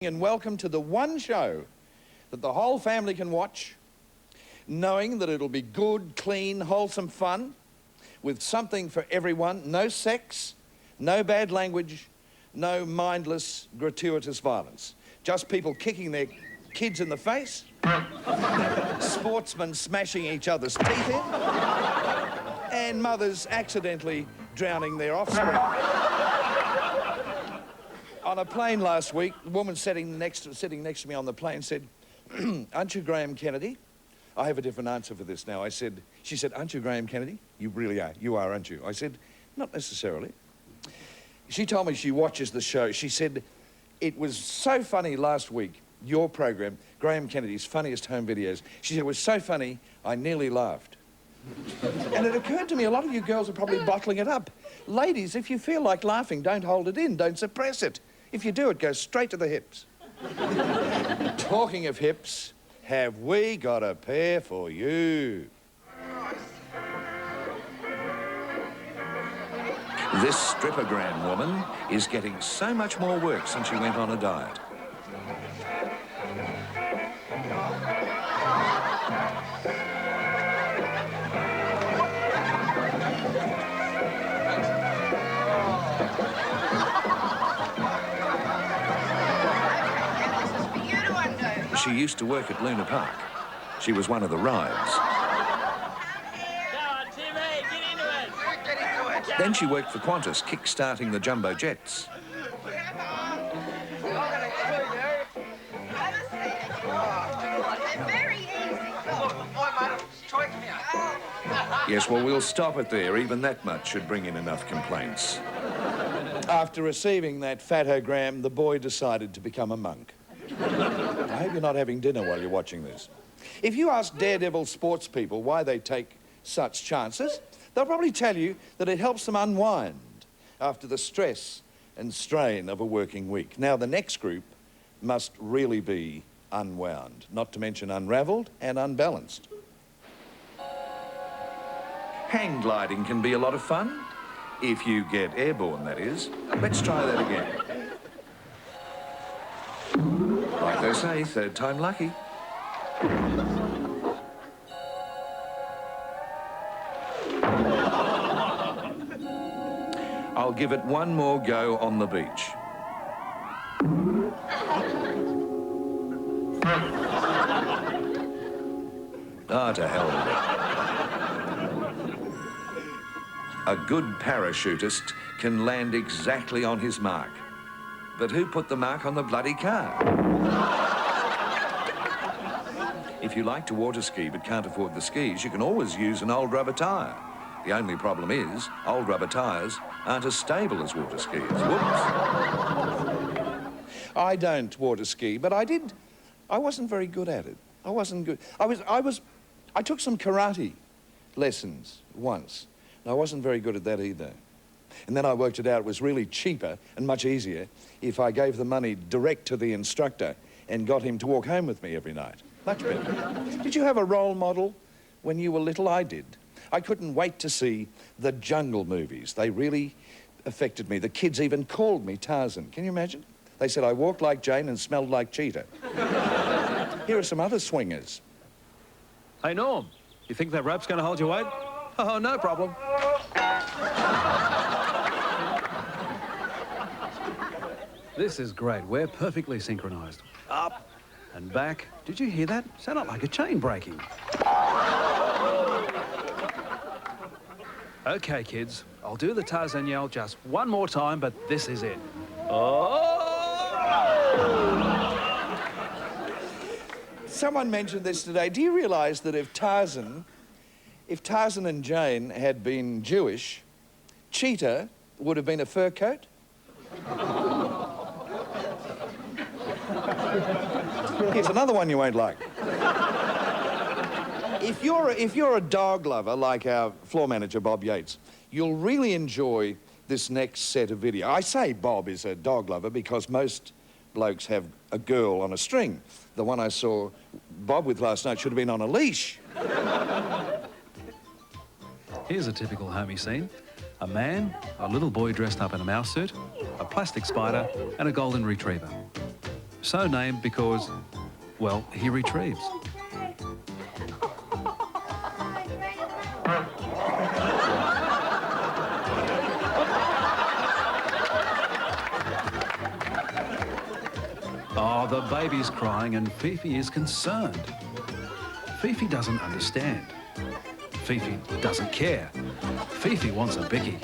And welcome to the one show that the whole family can watch, knowing that it'll be good, clean, wholesome fun, with something for everyone. No sex, no bad language, no mindless, gratuitous violence. Just people kicking their kids in the face, sportsmen smashing each other's teeth in, and mothers accidentally drowning their offspring. On a plane last week, the woman sitting next to me on the plane said, "Aren't you Graham Kennedy?" I have a different answer for this now. She said, "Aren't you Graham Kennedy?" "You really are. You are, aren't you?" I said, "Not necessarily." She told me she watches the show. She said, "It was so funny last week, your program, Graham Kennedy's Funniest Home Videos." She said, "It was so funny, I nearly laughed." And it occurred to me, a lot of you girls are probably bottling it up. Ladies, if you feel like laughing, don't hold it in, don't suppress it. If you do, it goes straight to the hips. Talking of hips, have we got a pair for you? This strippogram woman is getting so much more work since she went on a diet. She used to work at Luna Park. She was one of the rides. Then she worked for Qantas, kick-starting the jumbo jets. Yes, well, we'll stop it there. Even that much should bring in enough complaints. After receiving that fatogram, the boy decided to become a monk. I hope you're not having dinner while you're watching this. If you ask daredevil sports people why they take such chances, they'll probably tell you that it helps them unwind after the stress and strain of a working week. Now, the next group must really be unwound, not to mention unravelled and unbalanced. Hang gliding can be a lot of fun, if you get airborne, that is. Let's try that again. Like they say, third time lucky. I'll give it one more go on the beach. Ah, to hell with it. A good parachutist can land exactly on his mark. But who put the mark on the bloody car? If you like to water ski but can't afford the skis, you can always use an old rubber tyre. The only problem is, old rubber tyres aren't as stable as water skis. Whoops. I don't water ski, but I did. I wasn't very good at it. I wasn't good. I took some karate lessons once, and I wasn't very good at that either. And then I worked it out, it was really cheaper and much easier if I gave the money direct to the instructor and got him to walk home with me every night. Much better. Did you have a role model when you were little? I did. I couldn't wait to see the jungle movies. They really affected me. The kids even called me Tarzan. Can you imagine? They said I walked like Jane and smelled like Cheetah. Here are some other swingers. Hey, Norm, you think that rope's going to hold your weight? Oh, no problem. This is great. We're perfectly synchronized. Up and back. Did you hear that? Sounded like a chain breaking. Okay, kids. I'll do the Tarzan yell just one more time, but this is it. Oh! Someone mentioned this today. Do you realise that if Tarzan and Jane had been Jewish, Cheetah would have been a fur coat? Here's another one you won't like. If you're a dog lover like our floor manager, Bob Yates, you'll really enjoy this next set of video. I say Bob is a dog lover because most blokes have a girl on a string. The one I saw Bob with last night should have been on a leash. Here's a typical homie scene. A man, a little boy dressed up in a mouse suit, a plastic spider, and a golden retriever. So named because, well, he retrieves. Oh, the baby's crying and Fifi is concerned. Fifi doesn't understand. Fifi doesn't care. Fifi wants a bicky.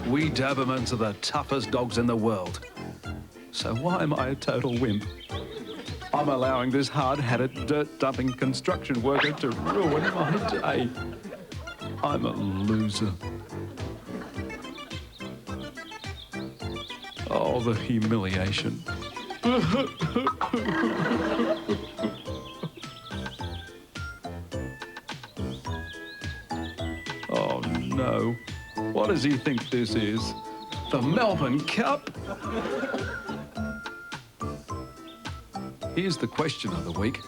We Dobermans are the toughest dogs in the world. So why am I a total wimp? I'm allowing this hard-hatted, dirt-dumping construction worker to ruin my day. I'm a loser. Oh, the humiliation. Oh, no. What does he think this is? The Melbourne Cup? Here's the question of the week.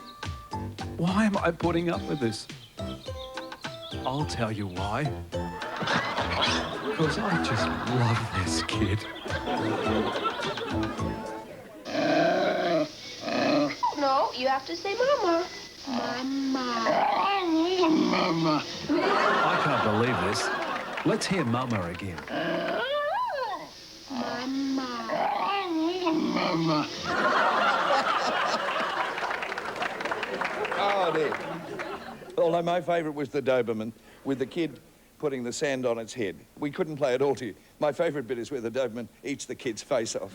Why am I putting up with this? I'll tell you why. Because I just love this kid. No, you have to say mama. Mama. Mama. I can't believe this. Let's hear Mama again. Mama. Oh, dear. Although my favourite was the Doberman, with the kid putting the sand on its head. We couldn't play it all to you. My favourite bit is where the Doberman eats the kid's face off.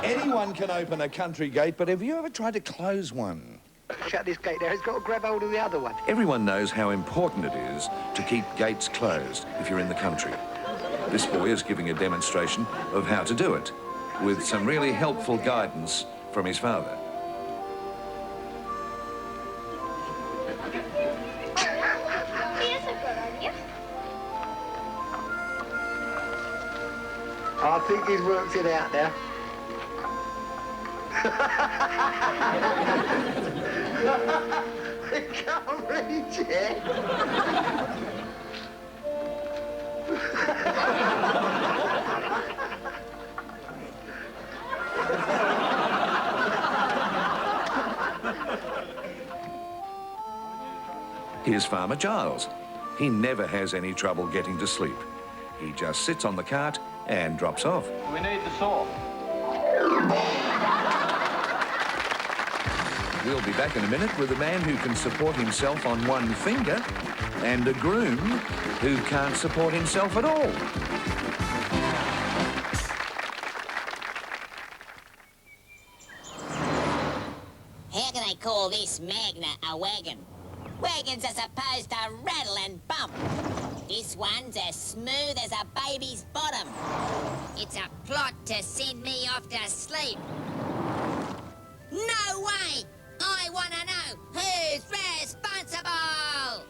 Anyone can open a country gate, but have you ever tried to close one? Shut this gate there. It's got to grab hold of the other one. Everyone knows how important it is to keep gates closed if you're in the country. This boy is giving a demonstration of how to do it, with some really helpful guidance from his father. Here's a good idea. I think he's worked it out now. I can't reach it. Here's Farmer Giles. He never has any trouble getting to sleep. He just sits on the cart and drops off. We need the saw. We'll be back in a minute with a man who can support himself on one finger and a groom who can't support himself at all. How can I call this Magna a wagon? Wagons are supposed to rattle and bump. This one's as smooth as a baby's bottom. It's a plot to send me off to sleep. No way! I want to know who's responsible!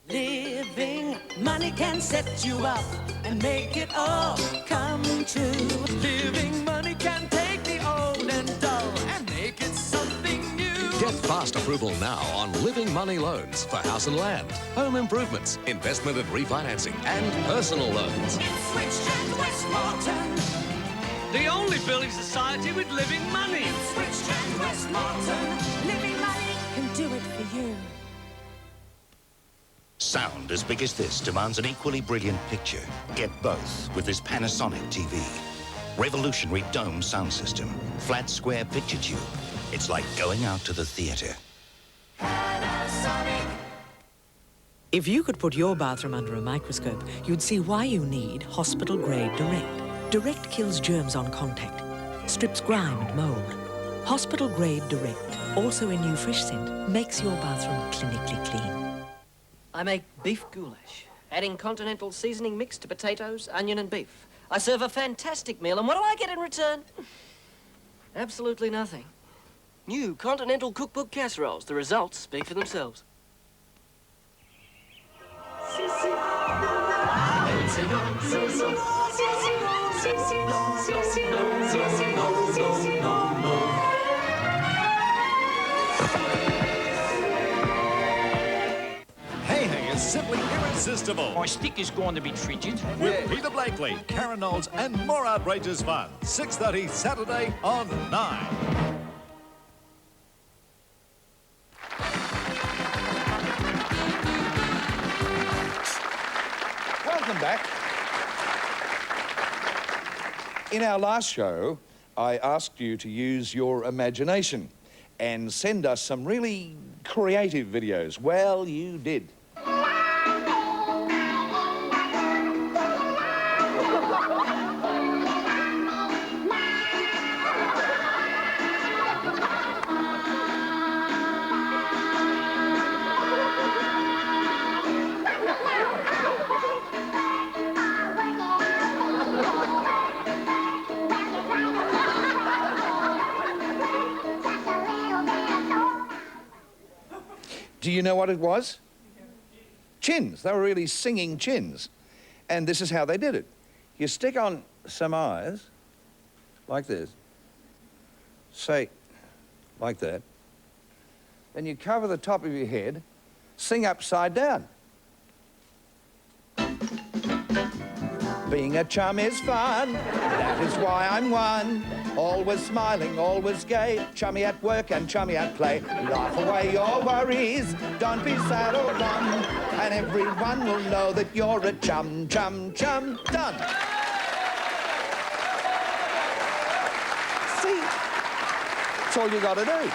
Living money can set you up and make it all come true. Living money can take the old and dull and make it something new. Get fast approval now on Living Money loans for house and land, home improvements, investment and refinancing, and personal loans. Switch and Westmorton. The only building society with living money. Switch and Westmorton. Living money can do it for you. Sound as big as this demands an equally brilliant picture. Get both with this Panasonic TV. Revolutionary dome sound system. Flat square picture tube. It's like going out to the theatre. Panasonic. If you could put your bathroom under a microscope, you'd see why you need hospital-grade Direct. Direct kills germs on contact, strips grime and mold. Hospital-grade Direct, also in new fresh scent, makes your bathroom clinically clean. I make beef goulash, adding continental seasoning mix to potatoes, onion and beef. I serve a fantastic meal, and what do I get in return? Absolutely nothing. New continental cookbook casseroles. The results speak for themselves. simply irresistible. My stick is going to be frigid. With Peter Blakely, Karen Knowles, and more outrageous fun. 6:30 Saturday on 9. Welcome back. In our last show, I asked you to use your imagination and send us some really creative videos. Well, you did. Do you know what it was? Chins. They were really singing chins. And this is how they did it. You stick on some eyes, like this. Say, like that. Then you cover the top of your head, sing upside down. Being a chum is fun, that is why I'm one. Always smiling, always gay, chummy at work and chummy at play. Laugh away your worries, don't be sad or glum, and everyone will know that you're a chum, chum, chum, done. See? That's all you got to do.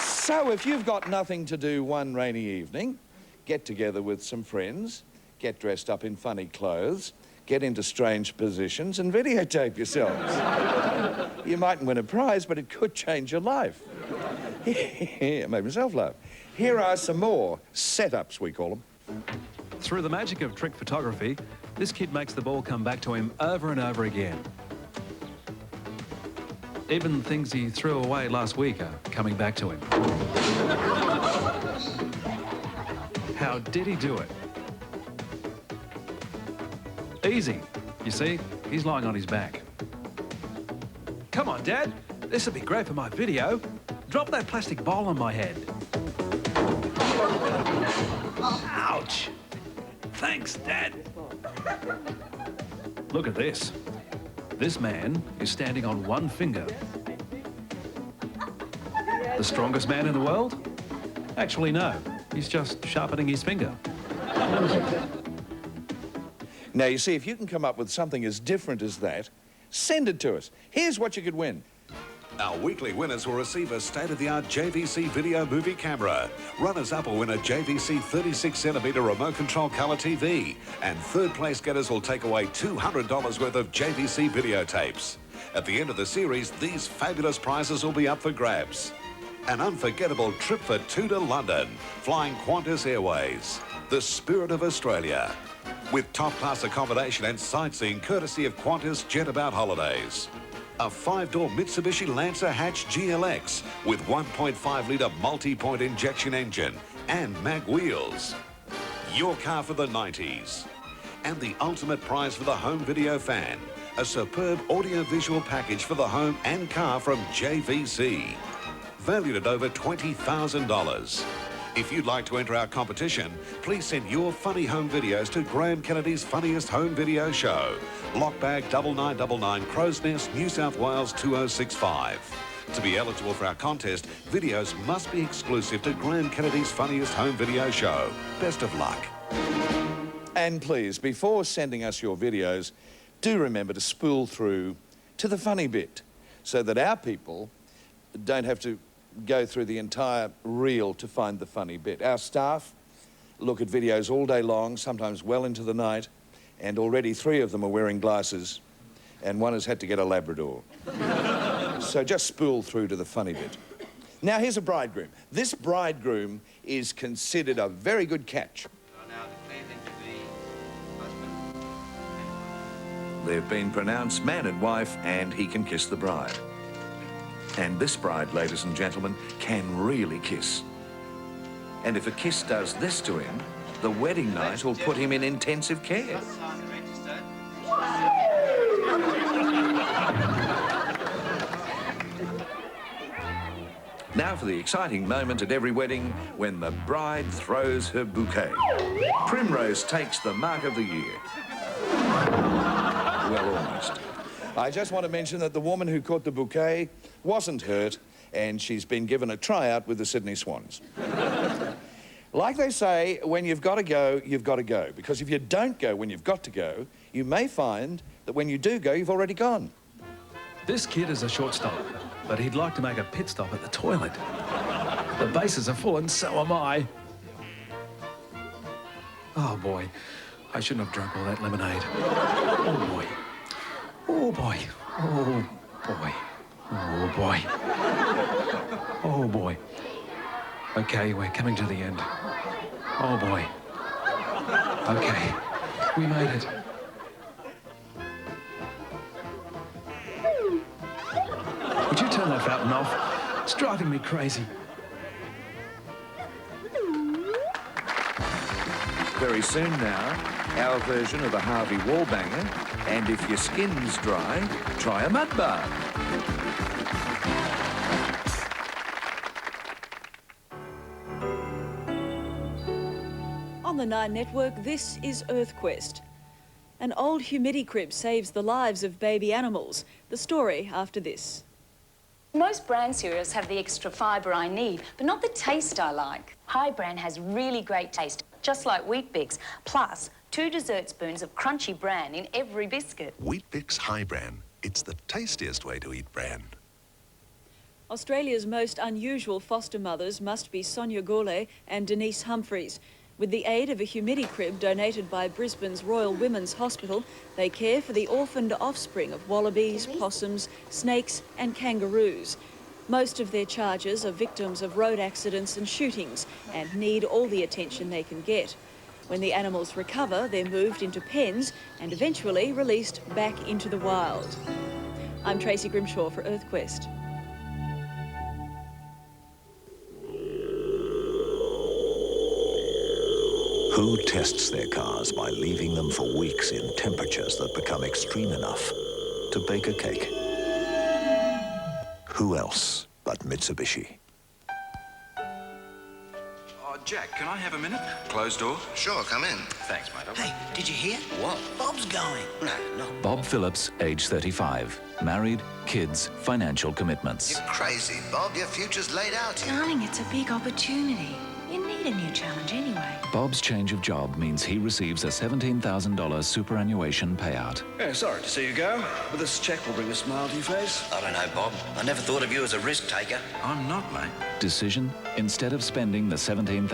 So if you've got nothing to do one rainy evening, get together with some friends, get dressed up in funny clothes, get into strange positions and videotape yourselves. You mightn't win a prize, but it could change your life. It made myself laugh. Here are some more setups, we call them. Through the magic of trick photography, this kid makes the ball come back to him over and over again. Even things he threw away last week are coming back to him. How did he do it? Easy. You see, he's lying on his back. Come on, Dad. This would be great for my video. Drop that plastic bowl on my head. Ouch. Thanks, Dad. Look at this. This man is standing on one finger. The strongest man in the world? Actually, no. He's just sharpening his finger. Now, you see, if you can come up with something as different as that, send it to us. Here's what you could win. Our weekly winners will receive a state-of-the-art JVC video movie camera. Runners-up will win a JVC 36cm remote control colour TV. And third-place getters will take away $200 worth of JVC videotapes. At the end of the series, these fabulous prizes will be up for grabs. An unforgettable trip for two to London, flying Qantas Airways, the spirit of Australia. With top-class accommodation and sightseeing courtesy of Qantas Jetabout Holidays. A 5-door Mitsubishi Lancer Hatch GLX with 1.5-litre multi-point injection engine and mag wheels. Your car for the 90s. And the ultimate prize for the home video fan, a superb audio-visual package for the home and car from JVC. Valued at over $20,000. If you'd like to enter our competition, please send your funny home videos to Graham Kennedy's Funniest Home Video Show, Lockbag 9999, Crow's Nest, New South Wales 2065. To be eligible for our contest, videos must be exclusive to Graham Kennedy's Funniest Home Video Show. Best of luck. And please, before sending us your videos, do remember to spool through to the funny bit so that our people don't have to go through the entire reel to find the funny bit. Our staff look at videos all day long, sometimes well into the night, and already 3 of them are wearing glasses, and 1 has had to get a Labrador. So just spool through to the funny bit. Now, here's a bridegroom. This bridegroom is considered a very good catch. They've been pronounced man and wife, and he can kiss the bride. And this bride, ladies and gentlemen, can really kiss. And if a kiss does this to him, the wedding night will put him in intensive care. Now for the exciting moment at every wedding when the bride throws her bouquet. Primrose takes the mark of the year. Well, almost. I just want to mention that the woman who caught the bouquet wasn't hurt, and she's been given a tryout with the Sydney Swans. Like they say, when you've got to go, you've got to go. Because if you don't go when you've got to go, you may find that when you do go, you've already gone. This kid is a shortstop, but he'd like to make a pit stop at the toilet. The bases are full and so am I. Oh, boy. I shouldn't have drunk all that lemonade. Oh, boy. Oh, boy. Oh, boy. Oh, boy. Oh, boy. OK, we're coming to the end. Oh, boy. OK, we made it. Would you turn that fountain off? It's driving me crazy. Very soon now, our version of a Harvey wallbanger, and if your skin's dry, try a mud bath. On the Nine Network, this is EarthQuest. An old humidity crib saves the lives of baby animals. The story after this. Most bran cereals have the extra fibre I need, but not the taste I like. High Bran has really great taste, just like Wheat Bix, plus 2 dessert spoons of crunchy bran in every biscuit. Wheat Bix High Bran. It's the tastiest way to eat bran. Australia's most unusual foster mothers must be Sonia Gawley and Denise Humphreys. With the aid of a humidity crib donated by Brisbane's Royal Women's Hospital, they care for the orphaned offspring of wallabies, possums, snakes and kangaroos. Most of their charges are victims of road accidents and shootings and need all the attention they can get. When the animals recover, they're moved into pens and eventually released back into the wild. I'm Tracey Grimshaw for EarthQuest. Who tests their cars by leaving them for weeks in temperatures that become extreme enough to bake a cake? Who else but Mitsubishi? Oh, Jack, can I have a minute? Closed door? Sure, come in. Thanks, mate. Hey, did you hear? What? Bob's going. No. Bob Phillips, age 35. Married, kids, financial commitments. You're crazy, Bob. Your future's laid out here. Darling, it's a big opportunity. You need a new challenge anyway. Bob's change of job means he receives a $17,000 superannuation payout. Yeah, sorry to see you go, but this cheque will bring a smile to your face. I don't know, Bob. I never thought of you as a risk taker. I'm not, mate. Decision? Instead of spending the $17,000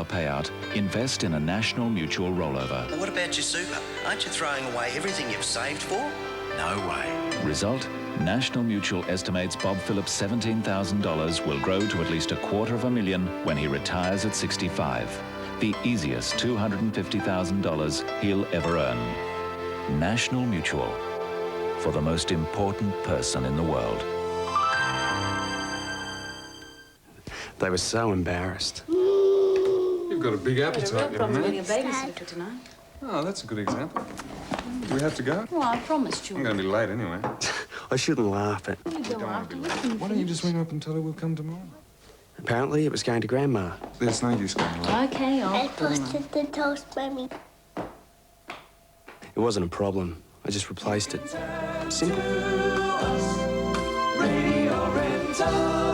payout, invest in a National Mutual rollover. Well, what about your super? Aren't you throwing away everything you've saved for? No way. Result? National Mutual estimates Bob Phillips' $17,000 will grow to at least $250,000 when he retires at 65. The easiest $250,000 he'll ever earn. National Mutual, for the most important person in the world. They were so embarrassed. You've got a big appetite, young man. Getting a babysitter tonight. Oh, that's a good example. Do we have to go? Well, I promised you. I'm going to be late anyway. I shouldn't laugh at. Why don't you just ring up and tell her we'll come tomorrow? Apparently, it was going to Grandma. There's no use going late. Okay, I posted the toast, Mummy. It wasn't a problem. I just replaced it. Simple. Radio Rental.